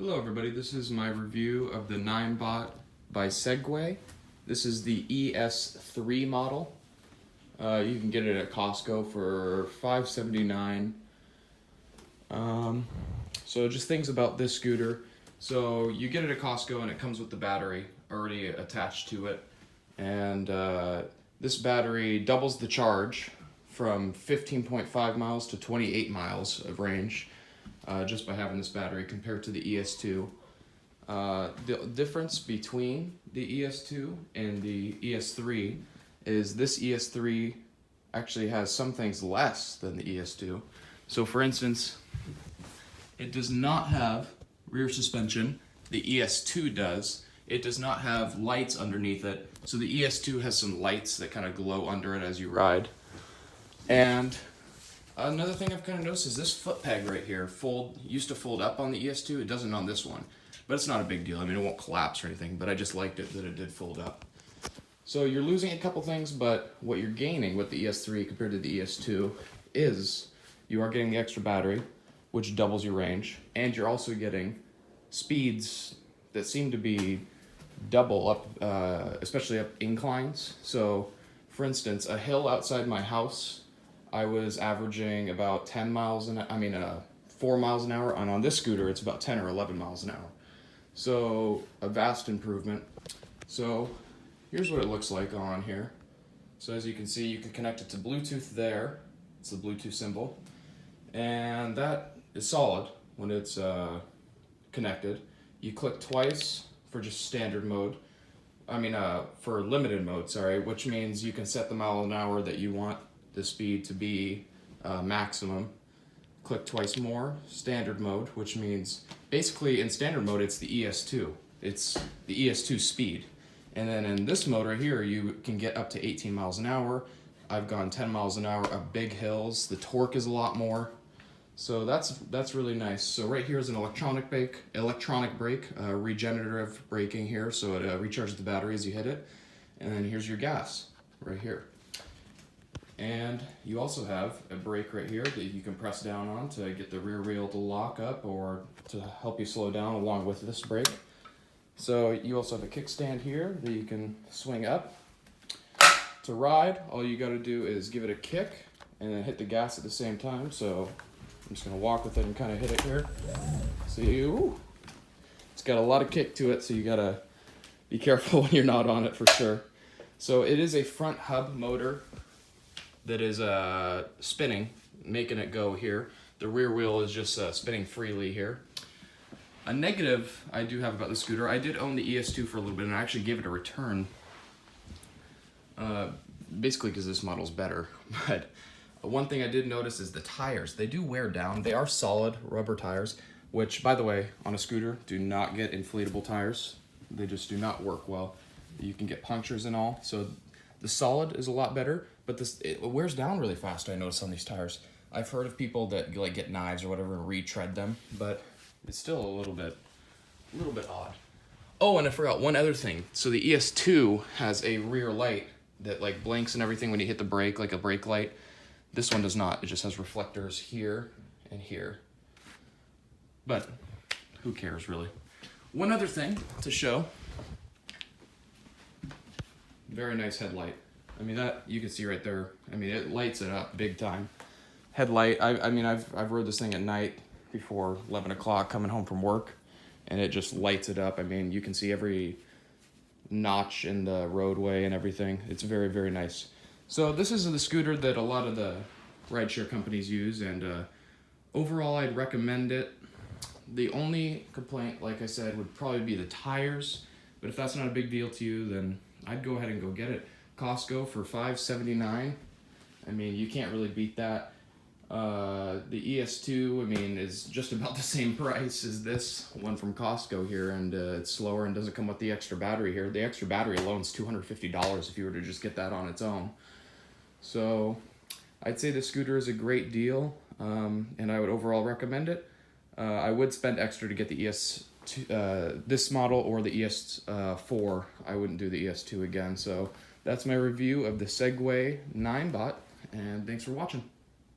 Hello everybody, this is my review of the Ninebot by Segway. This is the ES3 model. You can get it at Costco for $5.79. So just things about this scooter. So you get it at Costco and it comes with the battery already attached to it. And this battery doubles the charge from 15.5 miles to 28 miles of range. Just by having this battery compared to the ES2. The difference between the ES2 and the ES3 is this ES3 actually has some things less than the ES2. So for instance, it does not have rear suspension. The ES2 does. It does not have lights underneath it. So the ES2 has some lights that kind of glow under it as you ride. And another thing I've kind of noticed is this foot peg right here used to fold up on the ES2. It doesn't on this one, but it's not a big deal. I mean, it won't collapse or anything, but I just liked it that it did fold up. So you're losing a couple things, but what you're gaining with the ES3 compared to the ES2 is you are getting the extra battery, which doubles your range, and you're also getting speeds that seem to be double up, especially up inclines. So for instance, a hill outside my house, I was averaging about 4 miles an hour, and on this scooter it's about 10 or 11 miles an hour. So a vast improvement. So here's what it looks like on here. So as you can see, you can connect it to Bluetooth there. It's the Bluetooth symbol. And that is solid when it's connected. You click twice for just standard mode. For limited mode, sorry, which means you can set the mile an hour that you want the speed to be maximum. Click twice more, standard mode, which means basically in standard mode it's the ES2. It's the ES2 speed. And then in this mode right here, you can get up to 18 miles an hour. I've gone 10 miles an hour up big hills. The torque is a lot more. So that's really nice. So right here is an electronic brake, regenerative braking here. So it recharges the battery as you hit it. And then here's your gas right here. And you also have a brake right here that you can press down on to get the rear wheel to lock up or to help you slow down along with this brake. So you also have a kickstand here that you can swing up. To ride, all you got to do is give it a kick and then hit the gas at the same time. So I'm just going to walk with it and kind of hit it here. See, it's got a lot of kick to it, so you got to be careful when you're not on it for sure. So it is a front hub motor that is spinning, making it go here. The rear wheel is just spinning freely here. A negative I do have about the scooter, I did own the ES2 for a little bit and I actually gave it a return. Basically because this model's better. But one thing I did notice is the tires. They do wear down. They are solid rubber tires, which by the way, on a scooter, do not get inflatable tires. They just do not work well. You can get punctures and all. So the solid is a lot better, but it wears down really fast, I notice, on these tires. I've heard of people that like get knives or whatever and retread them, but it's still a little bit odd. Oh, and I forgot one other thing. So the ES2 has a rear light that like blinks and everything when you hit the brake, like a brake light. This one does not. It just has reflectors here and here. But who cares, really? One other thing to show. Very nice headlight. I mean, that you can see right there. I mean, it lights it up big time. Headlight. I've rode this thing at night before 11 o'clock coming home from work, and it just lights it up. I mean, you can see every notch in the roadway and everything. It's very, very nice. So this is the scooter that a lot of the rideshare companies use, and overall I'd recommend it. The only complaint, like I said, would probably be the tires, but if that's not a big deal to you, then I'd go ahead and go get it. Costco for $5.79. I mean, you can't really beat that. The ES2, I mean, is just about the same price as this one from Costco here, and it's slower and doesn't come with the extra battery here. The extra battery alone is $250 if you were to just get that on its own. So I'd say the scooter is a great deal, and I would overall recommend it. I would spend extra to get the ES2, this model, or the ES4. I wouldn't do the ES2 again. So that's my review of the Segway-Ninebot, and thanks for watching.